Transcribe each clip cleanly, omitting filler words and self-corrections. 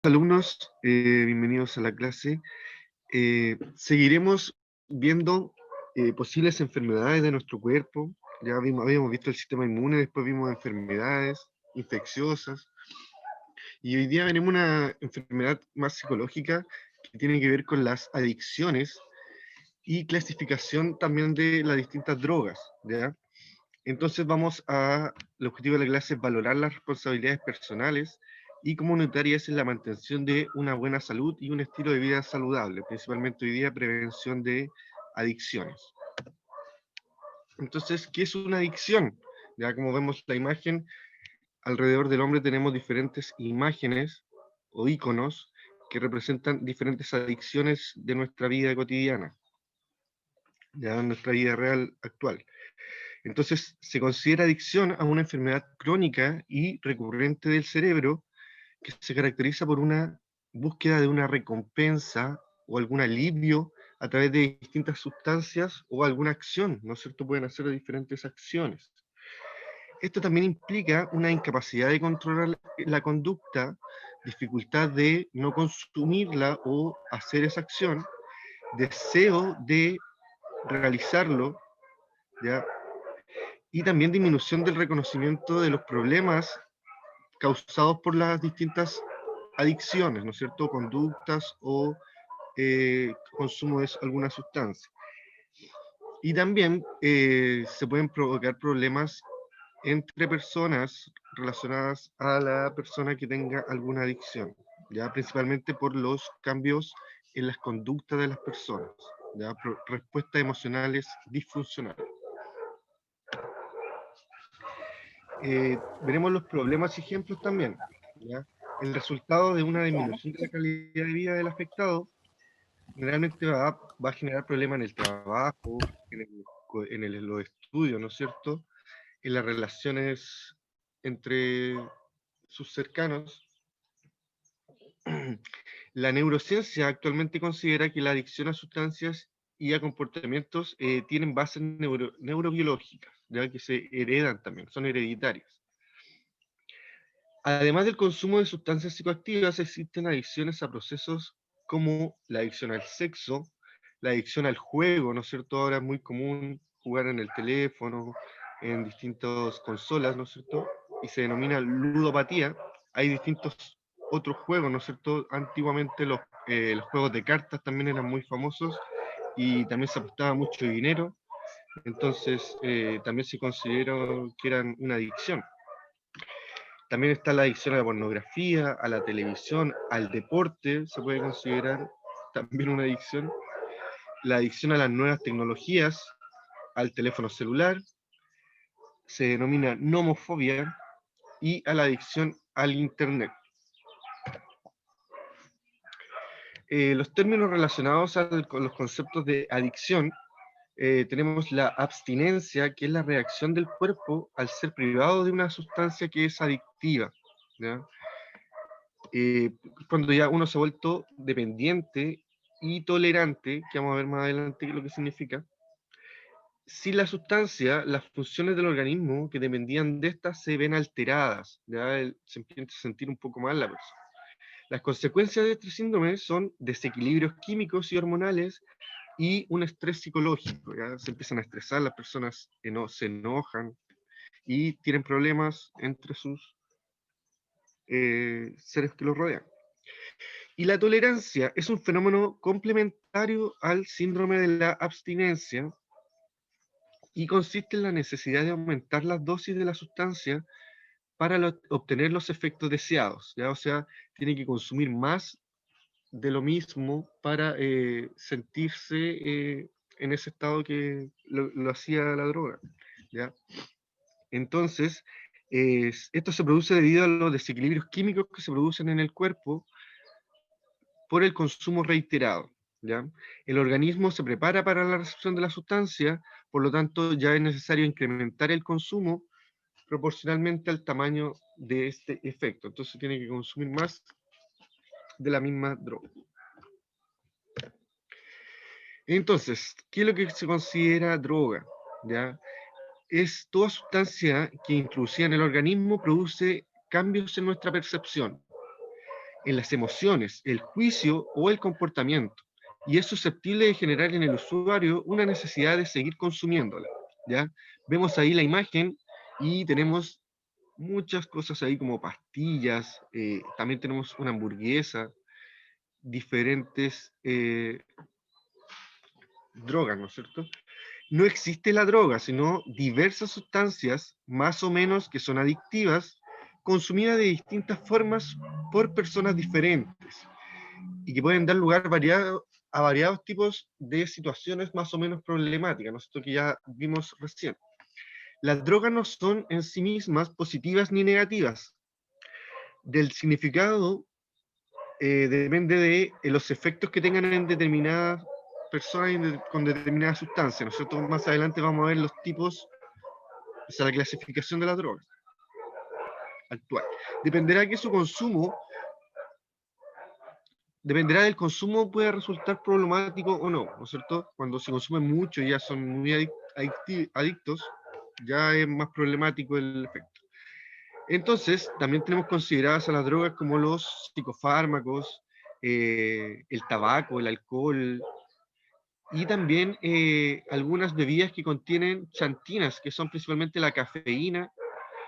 Alumnos, bienvenidos a la clase. Seguiremos viendo posibles enfermedades de nuestro cuerpo. Habíamos visto el sistema inmune, después vimos enfermedades infecciosas. Y hoy día veremos una enfermedad más psicológica que tiene que ver con las adicciones y clasificación también de las distintas drogas, ¿ya? Entonces el objetivo de la clase es valorar las responsabilidades personales y comunitarias en la mantención de una buena salud y un estilo de vida saludable, principalmente hoy día prevención de adicciones. Entonces, ¿qué es una adicción? Ya como vemos la imagen, alrededor del hombre tenemos diferentes imágenes o iconos que representan diferentes adicciones de nuestra vida cotidiana, ya en nuestra vida real actual. Entonces, se considera adicción a una enfermedad crónica y recurrente del cerebro que se caracteriza por una búsqueda de una recompensa o algún alivio a través de distintas sustancias o alguna acción, ¿no es cierto? Pueden hacer diferentes acciones. Esto también implica una incapacidad de controlar la conducta, dificultad de no consumirla o hacer esa acción, deseo de realizarlo, ¿ya? Y también disminución del reconocimiento de los problemas causados por las distintas adicciones, ¿no es cierto? Conductas o consumo de alguna sustancia. Y también se pueden provocar problemas entre personas relacionadas a la persona que tenga alguna adicción, ya principalmente por los cambios en las conductas de las personas, ya respuestas emocionales disfuncionales. Veremos los problemas y ejemplos también, ¿ya? El resultado de una Claro. disminución de la calidad de vida del afectado generalmente va a generar problemas en el trabajo, los estudios, ¿no es cierto? En las relaciones entre sus cercanos. La neurociencia actualmente considera que la adicción a sustancias y a comportamientos tienen bases neurobiológicas, ya que se heredan también, son hereditarias. Además del consumo de sustancias psicoactivas, existen adicciones a procesos como la adicción al sexo, la adicción al juego, ¿no es cierto? Ahora es muy común jugar en el teléfono, en distintas consolas, ¿no es cierto? Y se denomina ludopatía. Hay distintos otros juegos, ¿no es cierto? Antiguamente los juegos de cartas también eran muy famosos y también se apostaba mucho dinero, entonces también se consideró que eran una adicción. También está la adicción a la pornografía, a la televisión, al deporte, se puede considerar también una adicción. La adicción a las nuevas tecnologías, al teléfono celular, se denomina nomofobia, y a la adicción al Internet. Los términos relacionados con los conceptos de adicción, tenemos la abstinencia, que es la reacción del cuerpo al ser privado de una sustancia que es adictiva, ¿ya? eh, Cuando ya uno se ha vuelto dependiente y tolerante, que vamos a ver más adelante lo que significa, sin la sustancia, las funciones del organismo que dependían de estas se ven alteradas, ya se empieza a sentir un poco mal la persona. Las consecuencias de este síndrome son desequilibrios químicos y hormonales y un estrés psicológico, ya se empiezan a estresar, las personas se enojan y tienen problemas entre sus seres que los rodean. Y la tolerancia es un fenómeno complementario al síndrome de la abstinencia y consiste en la necesidad de aumentar las dosis de la sustancia para obtener los efectos deseados, ¿ya? O sea, tiene que consumir más de lo mismo para sentirse en ese estado que lo hacía la droga, ¿ya? Entonces, esto se produce debido a los desequilibrios químicos que se producen en el cuerpo por el consumo reiterado, ¿ya? El organismo se prepara para la recepción de la sustancia, por lo tanto ya es necesario incrementar el consumo proporcionalmente al tamaño de este efecto. Entonces tiene que consumir más de la misma droga. Entonces, ¿qué es lo que se considera droga? ¿Ya? Es toda sustancia que introducida en el organismo produce cambios en nuestra percepción, en las emociones, el juicio o el comportamiento, y es susceptible de generar en el usuario una necesidad de seguir consumiéndola, ¿ya? Vemos ahí la imagen y tenemos muchas cosas ahí como pastillas, también tenemos una hamburguesa, diferentes drogas, ¿no es cierto? No existe la droga, sino diversas sustancias, más o menos que son adictivas, consumidas de distintas formas por personas diferentes y que pueden dar lugar a variados tipos de situaciones más o menos problemáticas, ¿no es cierto? Que ya vimos recién. Las drogas no son en sí mismas positivas ni negativas. Del significado depende de los efectos que tengan en determinadas personas con determinadas sustancias, ¿no es cierto? Más adelante vamos a ver los tipos, o sea, la clasificación de las drogas actual. Dependerá que su consumo, dependerá del consumo, puede resultar problemático o no, ¿no es cierto? Cuando se consume mucho y ya son muy adictos, ya es más problemático el efecto. Entonces, también tenemos consideradas a las drogas como los psicofármacos, el tabaco, el alcohol, y también algunas bebidas que contienen xantinas, que son principalmente la cafeína,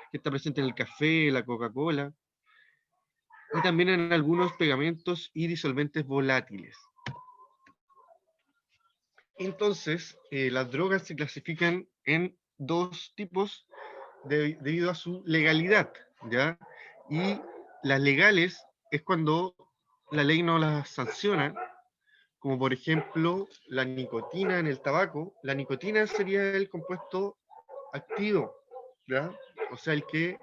que está presente en el café, la Coca-Cola, y también en algunos pegamentos y disolventes volátiles. Entonces, las drogas se clasifican en dos tipos debido a su legalidad, ¿ya? Y las legales es cuando la ley no las sanciona, como por ejemplo la nicotina en el tabaco. La nicotina sería el compuesto activo, ¿ya? O sea, el que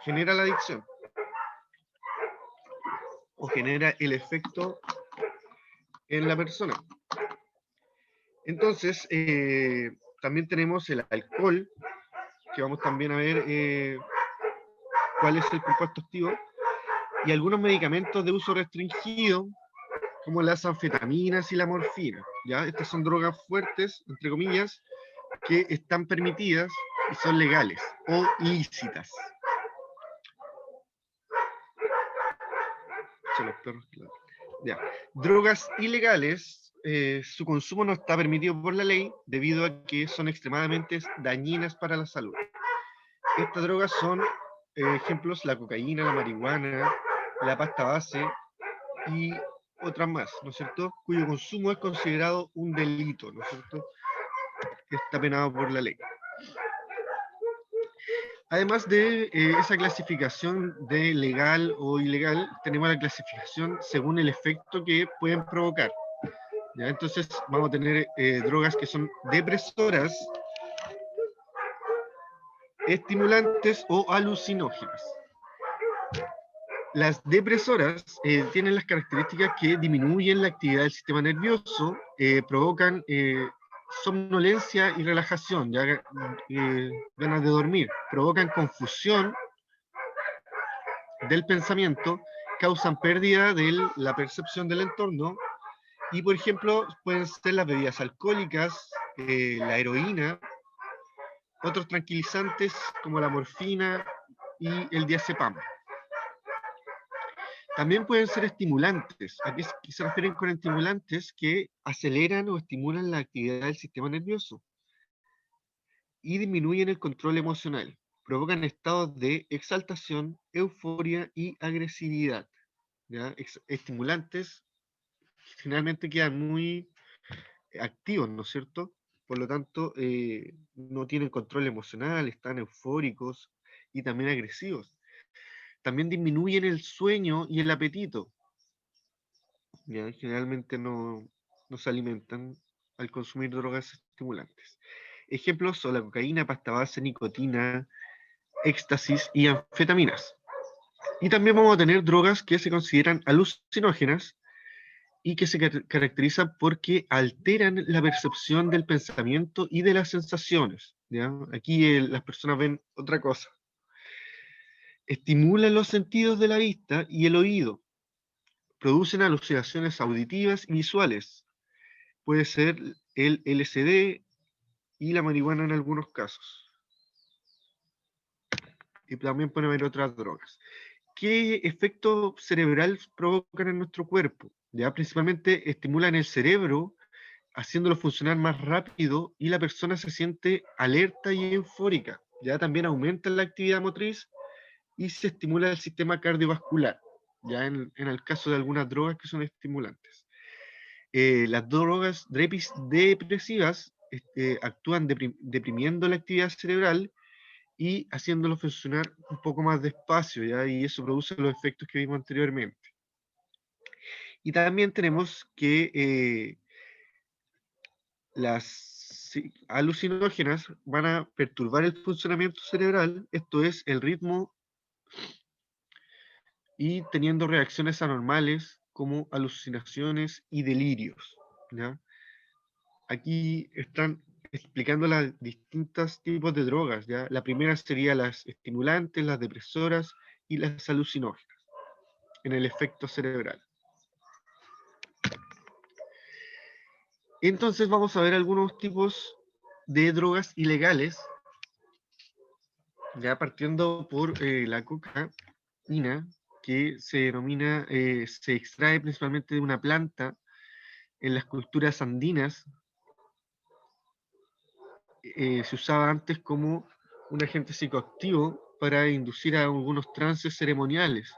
genera la adicción o genera el efecto en la persona. Entonces, también tenemos el alcohol, que vamos también a ver cuál es el compuesto activo, y algunos medicamentos de uso restringido, como las anfetaminas y la morfina. ¿Ya? Estas son drogas fuertes, entre comillas, que están permitidas y son legales o ilícitas. Los perros, claro. Ya. Drogas ilegales, su consumo no está permitido por la ley debido a que son extremadamente dañinas para la salud. Estas drogas son ejemplos: la cocaína, la marihuana, la pasta base y otras más, ¿no es cierto? Cuyo consumo es considerado un delito, ¿no es cierto? Que está penado por la ley. Además de esa clasificación de legal o ilegal, tenemos la clasificación según el efecto que pueden provocar. ¿Ya? Entonces vamos a tener drogas que son depresoras, estimulantes o alucinógenas. Las depresoras tienen las características que disminuyen la actividad del sistema nervioso, provocan somnolencia y relajación, ya, ganas de dormir, provocan confusión del pensamiento, causan pérdida de la percepción del entorno y, por ejemplo, pueden ser las bebidas alcohólicas, la heroína, otros tranquilizantes como la morfina y el diazepam. También pueden ser estimulantes. ¿A qué se refieren con estimulantes? Que aceleran o estimulan la actividad del sistema nervioso y disminuyen el control emocional. Provocan estados de exaltación, euforia y agresividad. ¿Ya? Estimulantes generalmente quedan muy activos, ¿no es cierto? Por lo tanto, no tienen control emocional, están eufóricos y también agresivos. También disminuyen el sueño y el apetito. ¿Ya? Generalmente no se alimentan al consumir drogas estimulantes. Ejemplos son la cocaína, pasta base, nicotina, éxtasis y anfetaminas. Y también vamos a tener drogas que se consideran alucinógenas y que se caracterizan porque alteran la percepción del pensamiento y de las sensaciones. ¿Ya? Aquí las personas ven otra cosa. Estimulan los sentidos de la vista y el oído. Producen alucinaciones auditivas y visuales. Puede ser el LSD y la marihuana en algunos casos. Y también pueden haber otras drogas. ¿qué efecto cerebral provocan en nuestro cuerpo? ¿Ya? Principalmente estimulan el cerebro, haciéndolo funcionar más rápido y la persona se siente alerta y eufórica. Ya también aumenta la actividad motriz y se estimula el sistema cardiovascular, ya en el caso de algunas drogas que son estimulantes. Las drogas depresivas actúan deprimiendo la actividad cerebral y haciéndolo funcionar un poco más despacio, ¿ya? Y eso produce los efectos que vimos anteriormente. Y también tenemos que las alucinógenas van a perturbar el funcionamiento cerebral, esto es, el ritmo, y teniendo reacciones anormales como alucinaciones y delirios, ¿ya? Aquí están explicando las distintos tipos de drogas, ¿ya? La primera sería las estimulantes, las depresoras y las alucinógenas en el efecto cerebral. Entonces vamos a ver algunos tipos de drogas ilegales, ya partiendo por la cocaína, que se denomina, se extrae principalmente de una planta en las culturas andinas. Se usaba antes como un agente psicoactivo para inducir a algunos trances ceremoniales.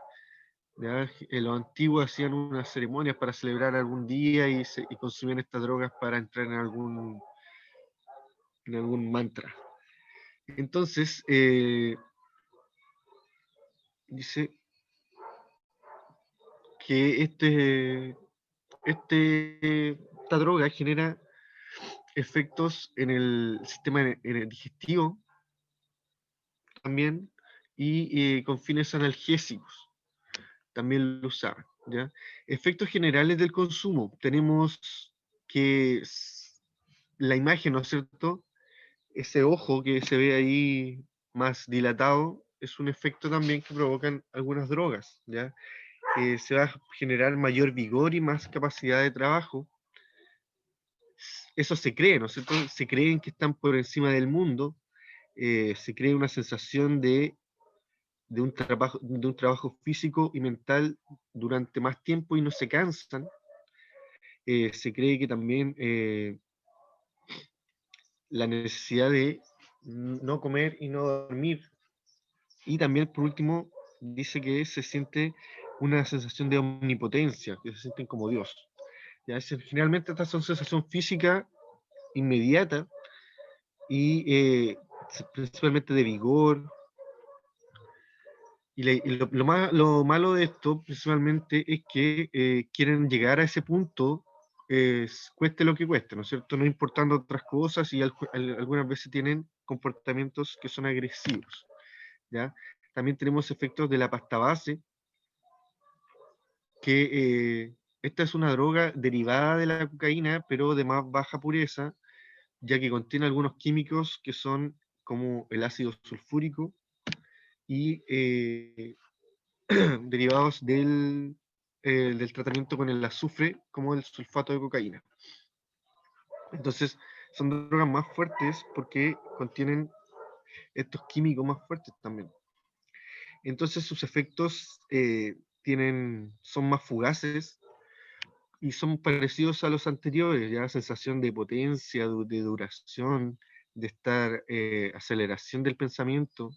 ¿Ya? Los antiguos hacían unas ceremonias para celebrar algún día y consumían estas drogas para entrar en algún mantra. Entonces, dice que esta droga genera efectos en el sistema en el digestivo también y con fines analgésicos. También lo usaban, ¿ya? Efectos generales del consumo. Tenemos que la imagen, ¿no es cierto? Ese ojo que se ve ahí más dilatado es un efecto también que provocan algunas drogas, ¿ya? Se va a generar mayor vigor y más capacidad de trabajo. Eso se cree, ¿no es cierto? Se creen que están por encima del mundo, se cree una sensación de un trabajo físico y mental durante más tiempo y no se cansan. Se cree que también la necesidad de no comer y no dormir. Y también, por último, dice que se siente una sensación de omnipotencia, que se sienten como Dios. ¿Ya? Generalmente estas son sensación física inmediata y principalmente de vigor. Lo malo de esto, principalmente, es que quieren llegar a ese punto, cueste lo que cueste, ¿no es cierto? No importando otras cosas y algunas veces tienen comportamientos que son agresivos, ¿ya? También tenemos efectos de la pasta base, que esta es una droga derivada de la cocaína, pero de más baja pureza, ya que contiene algunos químicos que son como el ácido sulfúrico y derivados del tratamiento con el azufre, como el sulfato de cocaína. Entonces, son drogas más fuertes porque contienen estos químicos más fuertes también. Entonces, sus efectos son más fugaces y son parecidos a los anteriores, ya sensación de potencia, de duración, de aceleración del pensamiento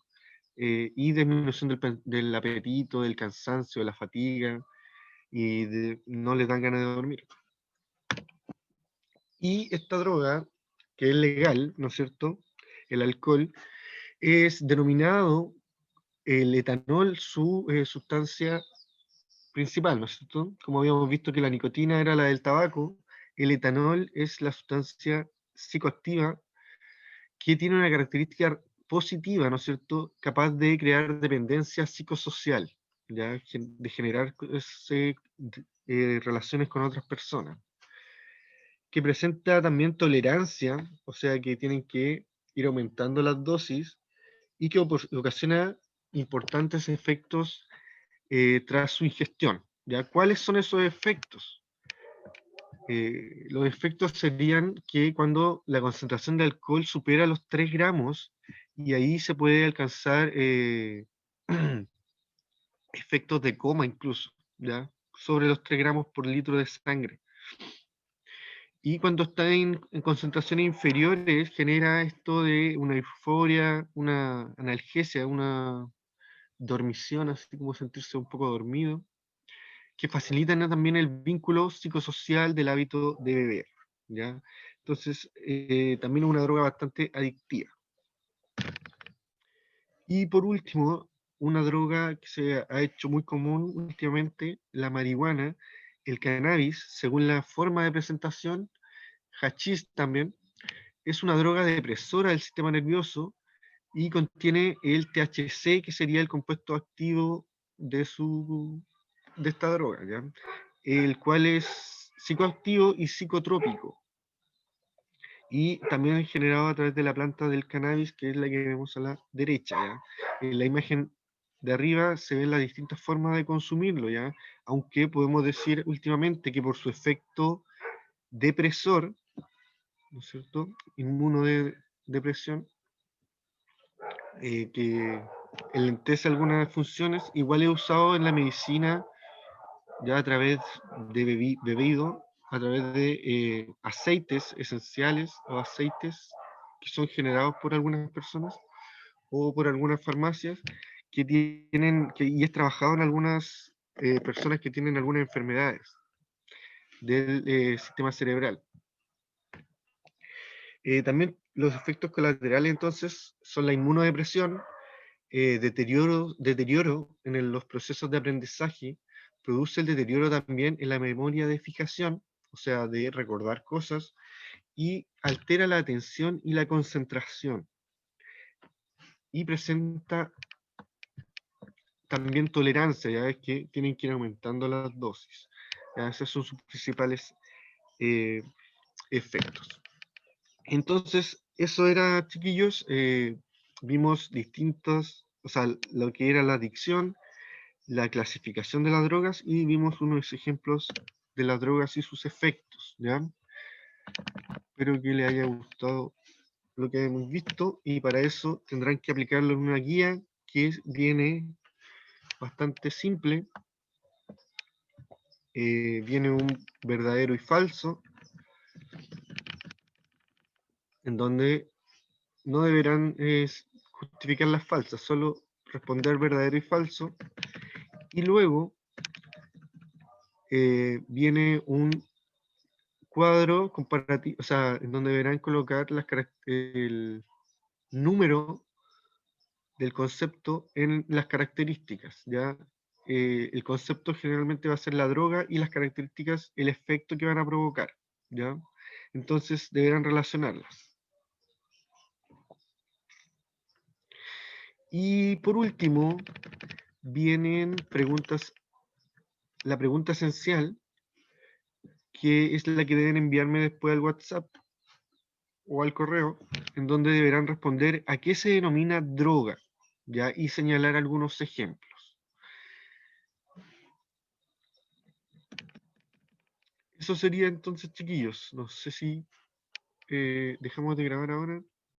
y disminución del apetito, del cansancio, de la fatiga, y no les dan ganas de dormir. Y esta droga, que es legal, ¿no es cierto? El alcohol, es denominado el etanol su sustancia principal, ¿no es cierto? Como habíamos visto que la nicotina era la del tabaco, el etanol es la sustancia psicoactiva que tiene una característica positiva, ¿no es cierto? Capaz de crear dependencia psicosocial, ¿ya? De generar relaciones con otras personas, que presenta también tolerancia, o sea que tienen que ir aumentando las dosis y que ocasiona importantes efectos tras su ingestión. ¿Ya? ¿Cuáles son esos efectos? Los efectos serían que cuando la concentración de alcohol supera los 3 gramos, y ahí se puede alcanzar efectos de coma incluso, ¿ya? Sobre los 3 gramos por litro de sangre. Y cuando está en concentraciones inferiores, genera esto de una euforia, una analgesia, una dormición, así como sentirse un poco dormido, que facilitan también el vínculo psicosocial del hábito de beber, ¿ya? Entonces, también es una droga bastante adictiva. Y por último, una droga que se ha hecho muy común últimamente, la marihuana, el cannabis, según la forma de presentación, hachís también, es una droga depresora del sistema nervioso y contiene el THC, que sería el compuesto activo de esta droga, ¿ya? El cual es psicoactivo y psicotrópico. Y también es generado a través de la planta del cannabis, que es la que vemos a la derecha, ¿ya? En la imagen de arriba se ven las distintas formas de consumirlo, ¿ya? Aunque podemos decir últimamente que por su efecto depresor, ¿no es cierto? Inmunodepresión, que enlentece algunas funciones, igual es usado en la medicina ya a través de bebido, a través de aceites esenciales o aceites que son generados por algunas personas o por algunas farmacias que tienen, y es trabajado en algunas personas que tienen algunas enfermedades del sistema cerebral. También los efectos colaterales entonces son la inmunodepresión, deterioro en los procesos de aprendizaje, produce el deterioro también en la memoria de fijación, o sea, de recordar cosas, y altera la atención y la concentración. Y presenta también tolerancia, ya ves que tienen que ir aumentando las dosis. ¿Ya? Esos son sus principales eh, efectos. Entonces, eso era, chiquillos, vimos distintos, o sea, lo que era la adicción, la clasificación de las drogas y vimos unos ejemplos de las drogas y sus efectos, ¿ya? Espero que les haya gustado lo que hemos visto y para eso tendrán que aplicarlo en una guía que viene bastante simple. Viene un verdadero y falso, en donde no deberán justificar las falsas, solo responder verdadero y falso. Y luego viene un cuadro comparativo, o sea, en donde deberán colocar el número del concepto en las características, ¿ya? El concepto generalmente va a ser la droga y las características el efecto que van a provocar, ¿ya? Entonces deberán relacionarlas. Y por último, vienen preguntas, la pregunta esencial, que es la que deben enviarme después al WhatsApp o al correo, en donde deberán responder a qué se denomina droga, ¿ya? Y señalar algunos ejemplos. Eso sería entonces, chiquillos. No sé si dejamos de grabar ahora.